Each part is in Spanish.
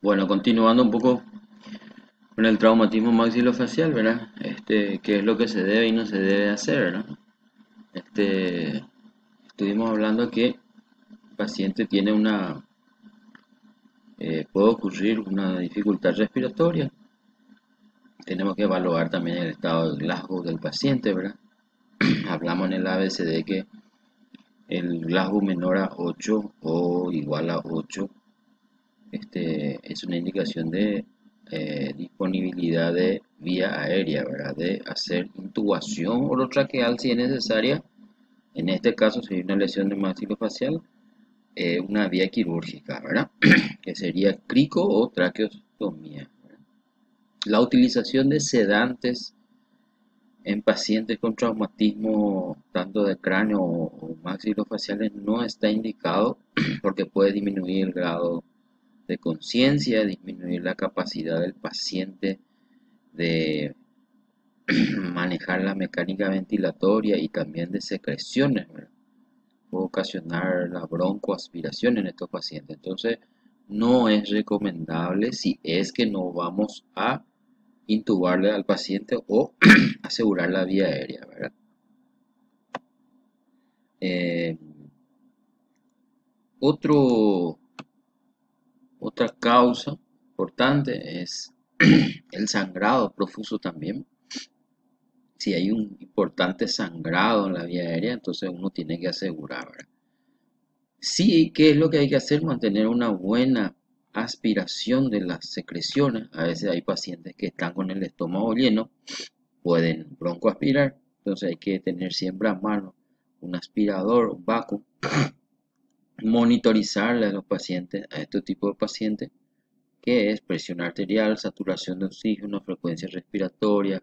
Bueno, continuando un poco con el traumatismo maxilofacial, ¿verdad? ¿Qué es lo que se debe y no se debe hacer, ¿verdad? Este, Estuvimos hablando que el paciente tiene puede ocurrir una dificultad respiratoria. Tenemos que evaluar también el estado de Glasgow del paciente, ¿verdad? Hablamos en el ABCD que el Glasgow menor a 8 o igual a 8 es una indicación de disponibilidad de vía aérea, ¿verdad? De hacer intubación orotraqueal si es necesaria. En este caso, si hay una lesión de maxilofacial, una vía quirúrgica, ¿verdad? Que sería crico o traqueostomía. La utilización de sedantes en pacientes con traumatismo tanto de cráneo o maxilofaciales no está indicado porque puede disminuir el grado de conciencia, disminuir la capacidad del paciente de manejar la mecánica ventilatoria y también de secreciones, ¿verdad? Puede ocasionar la broncoaspiración en estos pacientes. Entonces, no es recomendable si es que no vamos a intubarle al paciente o asegurar la vía aérea, ¿verdad? Eh, otro, Otra causa importante es el sangrado profuso también. Si hay un importante sangrado en la vía aérea, entonces uno tiene que asegurar, ¿verdad? Sí, ¿qué es lo que hay que hacer? Mantener una buena aspiración de las secreciones. A veces hay pacientes que están con el estómago lleno, pueden broncoaspirar, entonces hay que tener siempre a mano un aspirador, un vacuum, monitorizarle a los pacientes, a este tipo de pacientes, que es presión arterial, saturación de oxígeno, frecuencia respiratoria,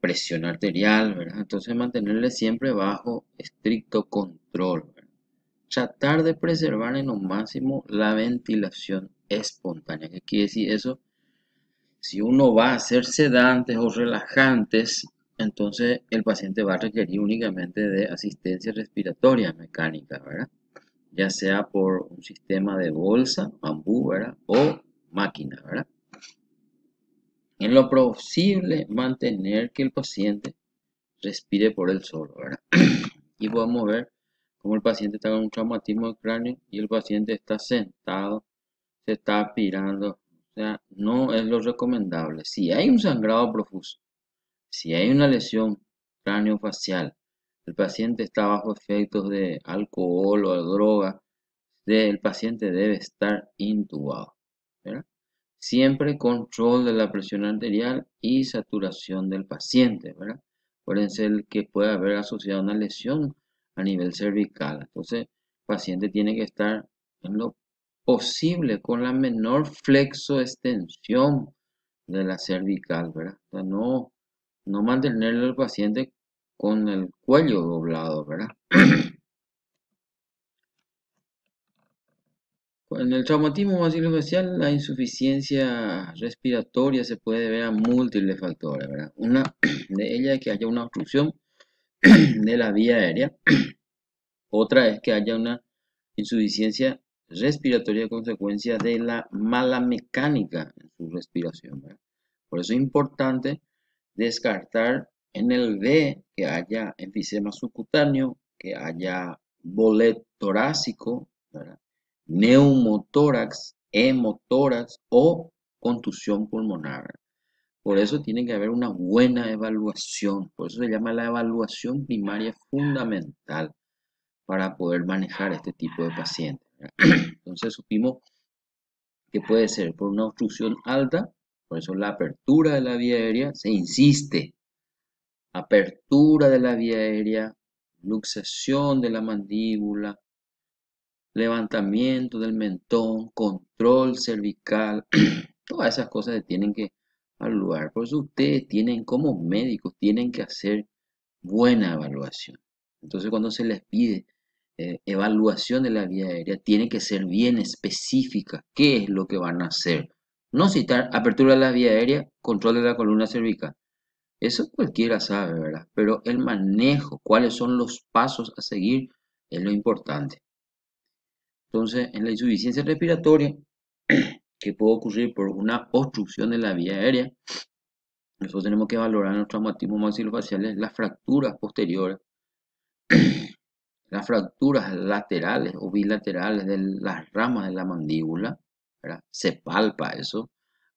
presión arterial, ¿verdad? Entonces mantenerle siempre bajo estricto control, ¿verdad? Tratar de preservar en lo máximo la ventilación espontánea. ¿Qué quiere decir eso? Si uno va a hacer sedantes o relajantes, entonces el paciente va a requerir únicamente de asistencia respiratoria mecánica, ¿verdad? Ya sea por un sistema de bolsa, bambú, ¿verdad? O máquina, ¿verdad? En lo posible, mantener que el paciente respire por él solo, ¿verdad? Y podemos ver cómo el paciente está con un traumatismo del cráneo y el paciente está sentado, se está aspirando. O sea, no es lo recomendable. Si hay un sangrado profuso, si hay una lesión craneofacial, el paciente está bajo efectos de alcohol o de droga, el paciente debe estar intubado, ¿verdad? Siempre control de la presión arterial y saturación del paciente, ¿verdad? Puede ser que pueda haber asociado una lesión a nivel cervical. Entonces, el paciente tiene que estar en lo posible con la menor flexo extensión de la cervical, ¿verdad? O sea, no mantenerle al paciente con el cuello doblado, ¿verdad? En el traumatismo maxilofacial, la insuficiencia respiratoria se puede deber a múltiples factores, ¿verdad? Una de ellas es que haya una obstrucción de la vía aérea. Otra es que haya una insuficiencia respiratoria a consecuencia de la mala mecánica en su respiración, ¿verdad? Por eso es importante descartar en el B que haya enfisema subcutáneo, que haya bolet torácico, ¿verdad? Neumotórax, hemotórax o contusión pulmonar, ¿verdad? Por eso tiene que haber una buena evaluación, por eso se llama la evaluación primaria fundamental para poder manejar este tipo de pacientes, ¿verdad? Entonces supimos que puede ser por una obstrucción alta, por eso la apertura de la vía aérea se insiste. Apertura de la vía aérea, luxación de la mandíbula, levantamiento del mentón, control cervical, todas esas cosas se tienen que evaluar. Por eso ustedes tienen como médicos, tienen que hacer buena evaluación. Entonces cuando se les pide evaluación de la vía aérea, tiene que ser bien específica qué es lo que van a hacer. No citar apertura de la vía aérea, control de la columna cervical. Eso cualquiera sabe, ¿verdad? Pero el manejo, cuáles son los pasos a seguir, es lo importante. Entonces, en la insuficiencia respiratoria, que puede ocurrir por una obstrucción de la vía aérea. Nosotros tenemos que valorar en los traumatismos maxilofaciales las fracturas posteriores, las fracturas laterales o bilaterales de las ramas de la mandíbula, ¿verdad? Se palpa eso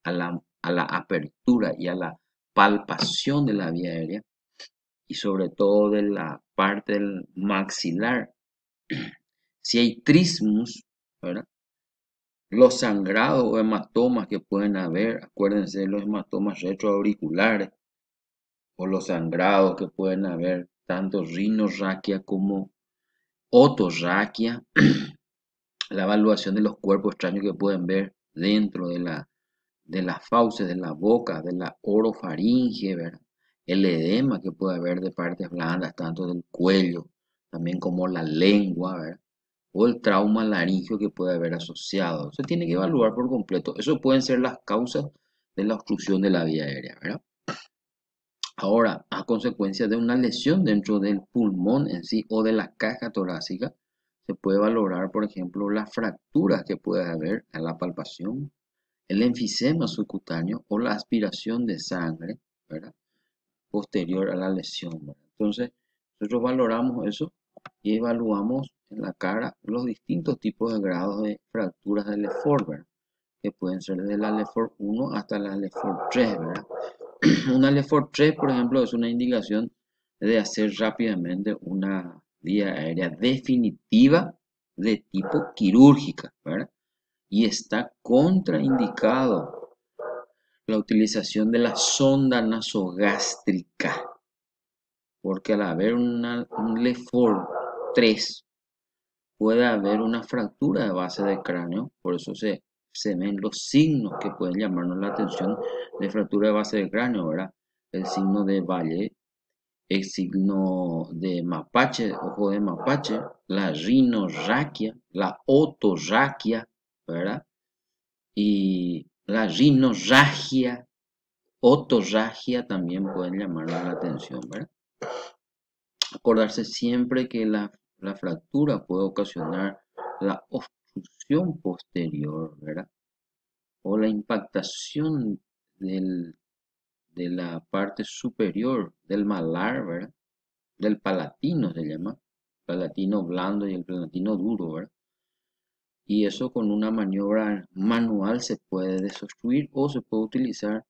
a la apertura y a la palpación de la vía aérea y sobre todo de la parte del maxilar. Si hay trismus, ¿verdad? Los sangrados o hematomas que pueden haber, acuérdense de los hematomas retroauriculares o los sangrados que pueden haber, tanto rinorraquia como otorraquia, la evaluación de los cuerpos extraños que pueden ver dentro de las fauces, de la boca, de la orofaringe, ¿verdad? El edema que puede haber de partes blandas, tanto del cuello, también como la lengua, ¿verdad? O el trauma laringio que puede haber asociado. Se tiene que evaluar por completo. Eso pueden ser las causas de la obstrucción de la vía aérea, ¿verdad? Ahora, a consecuencia de una lesión dentro del pulmón en sí o de la caja torácica, se puede valorar, por ejemplo, las fracturas que puede haber a la palpación, el enfisema subcutáneo o la aspiración de sangre, ¿verdad? Posterior a la lesión, ¿verdad? Entonces, nosotros valoramos eso y evaluamos en la cara los distintos tipos de grados de fracturas de Lefort, ¿verdad? Que pueden ser desde la Lefort 1 hasta la Lefort 3, ¿verdad? Una Lefort 3, por ejemplo, es una indicación de hacer rápidamente una vía aérea definitiva de tipo quirúrgica, ¿verdad? Y está contraindicado la utilización de la sonda nasogástrica, porque al haber un Lefort 3 puede haber una fractura de base de cráneo, por eso se ven los signos que pueden llamarnos la atención de fractura de base de cráneo, ¿verdad? El signo de Valle, el signo de mapache, ojo de mapache, la rinorraquia, la otorraquia, ¿verdad? Y la rinorragia, otorragia también pueden llamarnos la atención, ¿verdad? Acordarse siempre que la fractura puede ocasionar la obstrucción posterior, ¿verdad? O la impactación de la parte superior del malar, ¿verdad? Del palatino se llama, palatino blando y el palatino duro, ¿verdad? Y eso con una maniobra manual se puede desobstruir o se puede utilizar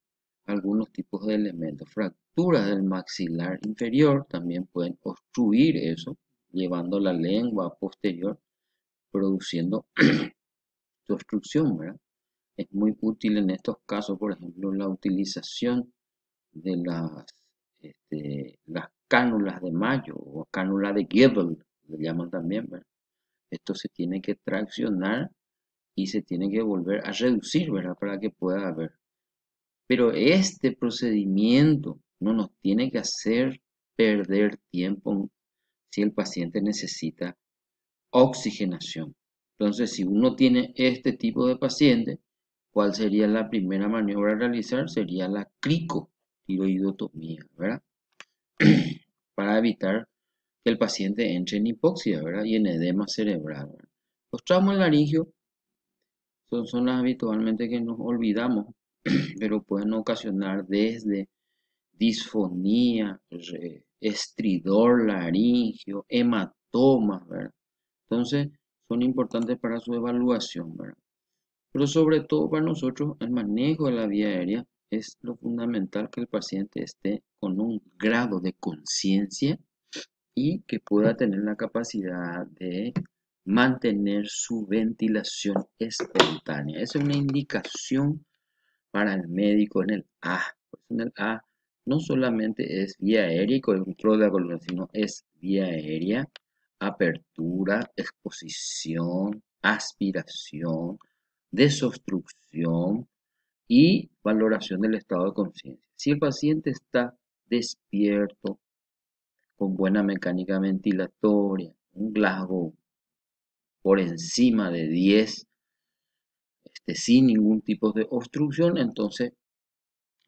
algunos tipos de elementos. Fracturas del maxilar inferior también pueden obstruir eso, llevando la lengua posterior, produciendo su obstrucción, ¿verdad? Es muy útil en estos casos, por ejemplo, la utilización de las cánulas de Mayo o cánula de Gebel, le llaman también, ¿verdad? Esto se tiene que traccionar y se tiene que volver a reducir, ¿verdad? Para que pueda haber. Pero este procedimiento no nos tiene que hacer perder tiempo si el paciente necesita oxigenación. Entonces, si uno tiene este tipo de paciente, ¿cuál sería la primera maniobra a realizar? Sería la cricotiroidotomía, ¿verdad? Para evitar que el paciente entre en hipoxia, ¿verdad? Y en edema cerebral, ¿verdad? Los traumas laringios son las habitualmente que nos olvidamos, pero pueden ocasionar desde disfonía, estridor laringio, hematomas, ¿verdad? Entonces, son importantes para su evaluación, ¿verdad? Pero sobre todo para nosotros, el manejo de la vía aérea es lo fundamental que el paciente esté con un grado de conciencia y que pueda tener la capacidad de mantener su ventilación espontánea. Esa es una indicación para el médico en el A. Pues en el A no solamente es vía aérea y control de la columna, sino es vía aérea, apertura, exposición, aspiración, desobstrucción y valoración del estado de conciencia. Si el paciente está despierto, con buena mecánica ventilatoria, un Glasgow por encima de 10, sin ningún tipo de obstrucción, entonces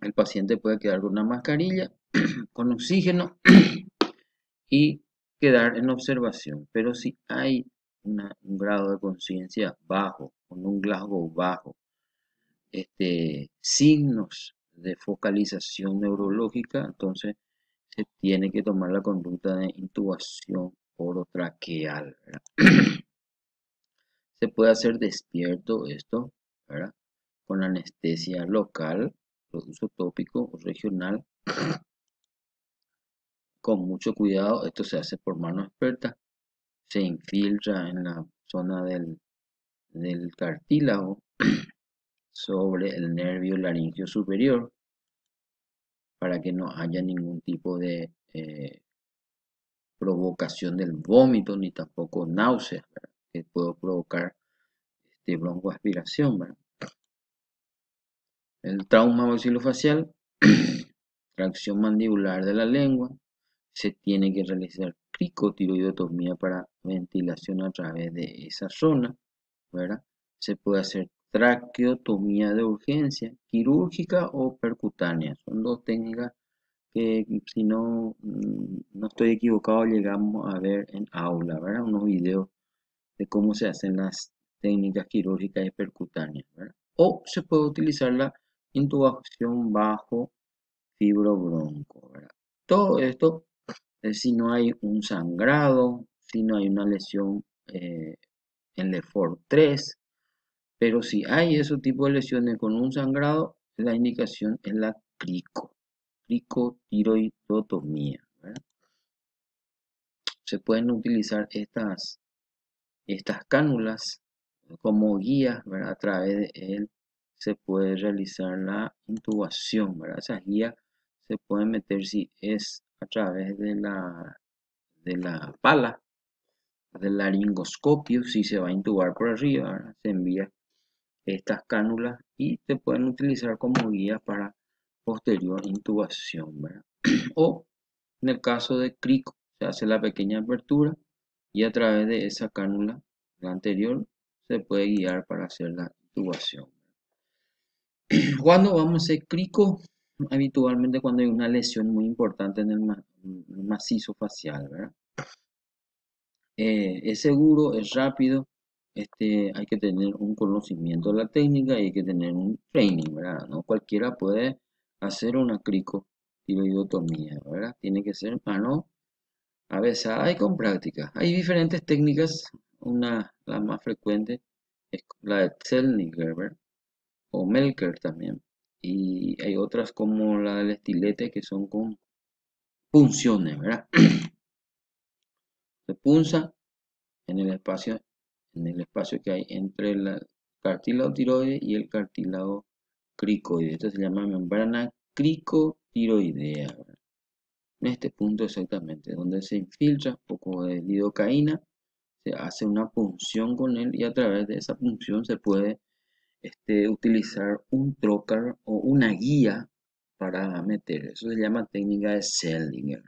el paciente puede quedar con una mascarilla, con oxígeno y quedar en observación. Pero si hay un grado de conciencia bajo, con un Glasgow bajo, signos de focalización neurológica, entonces se tiene que tomar la conducta de intubación orotraqueal, ¿verdad? Se puede hacer despierto esto, ¿verdad? Con anestesia local, uso tópico o regional, con mucho cuidado. Esto se hace por mano experta, se infiltra en la zona del cartílago sobre el nervio laringio superior para que no haya ningún tipo de provocación del vómito ni tampoco náuseas, ¿verdad? Que puede provocar broncoaspiración, ¿verdad? El trauma maxilofacial, tracción mandibular de la lengua, se tiene que realizar cricotiroidotomía para ventilación a través de esa zona, ¿verdad? Se puede hacer traqueotomía de urgencia, quirúrgica o percutánea. Son dos técnicas que, si no, no estoy equivocado, llegamos a ver en aula, ¿verdad? Unos videos de cómo se hacen las técnicas quirúrgicas y percutáneas, ¿verdad? O se puede utilizar la intubación bajo fibrobronco, ¿verdad? Todo esto si no hay un sangrado, si no hay una lesión en Lefort 3, pero si hay ese tipo de lesiones con un sangrado, la indicación es la cricotiroidotomía, ¿verdad? Se pueden utilizar estas cánulas como guías, ¿verdad? A través de él se puede realizar la intubación, ¿verdad? Esas guías se pueden meter si es a través de la pala del laringoscopio, si se va a intubar por arriba, ¿verdad? Se envía estas cánulas y se pueden utilizar como guías para posterior intubación, ¿verdad? O en el caso de crico, se hace la pequeña apertura y a través de esa cánula, la anterior, se puede guiar para hacer la intubación. Cuando vamos a hacer crico, habitualmente cuando hay una lesión muy importante en el macizo facial, ¿verdad? Es seguro, es rápido, hay que tener un conocimiento de la técnica y hay que tener un training, ¿verdad? No cualquiera puede hacer una cricotiroidotomía, ¿verdad? Tiene que ser mano avesada y con práctica. Hay diferentes técnicas, la más frecuente es la de Zellniger, ¿verdad? O Melker también. Y hay otras como la del estilete que son con punciones, ¿verdad? Se punza en el espacio que hay entre el cartílago tiroide y el cartílago cricoide. Esto se llama membrana cricotiroidea, ¿verdad? En este punto exactamente, donde se infiltra un poco de lidocaína, se hace una punción con él y a través de esa punción se puede utilizar un trocar o una guía para meter. Eso se llama técnica de Seldinger.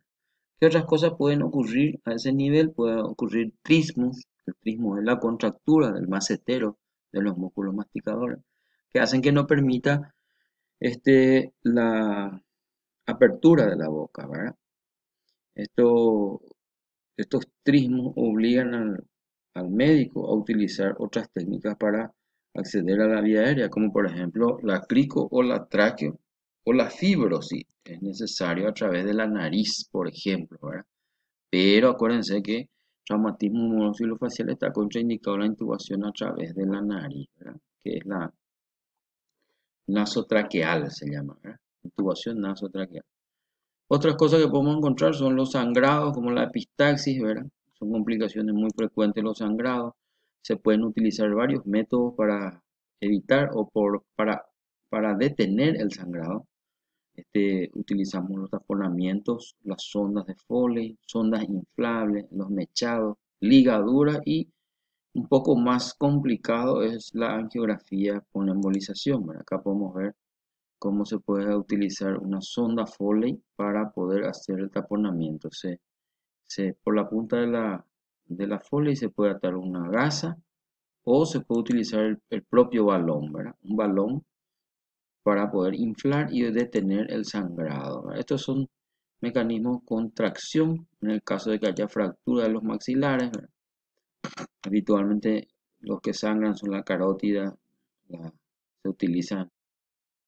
¿Qué otras cosas pueden ocurrir a ese nivel? Puede ocurrir trismus. El trismus es la contractura del macetero de los músculos masticadores, que hacen que no permita la apertura de la boca, ¿verdad? Esto, estos trismos obligan al médico a utilizar otras técnicas para acceder a la vía aérea, como por ejemplo la crico o la tráqueo o la fibrosis. Es necesario a través de la nariz, por ejemplo, ¿verdad? Pero acuérdense que traumatismo monofilofacial está contraindicado la intubación a través de la nariz, ¿verdad? Que es la nasotraqueal, se llama, ¿verdad? Intubación nasotraqueal. Otras cosas que podemos encontrar son los sangrados, como la epistaxis, ¿verdad? Son complicaciones muy frecuentes los sangrados. Se pueden utilizar varios métodos para evitar o para detener el sangrado. Utilizamos los taponamientos, las sondas de Foley, sondas inflables, los mechados, ligaduras y un poco más complicado es la angiografía con embolización, ¿verdad? Acá podemos ver cómo se puede utilizar una sonda Foley para poder hacer el taponamiento. Por la punta de la Foley se puede atar una gasa o se puede utilizar el propio balón, ¿verdad? Un balón para poder inflar y detener el sangrado, ¿verdad? Estos son mecanismos con tracción en el caso de que haya fractura de los maxilares, ¿verdad? Habitualmente los que sangran son la carótida, la se utilizan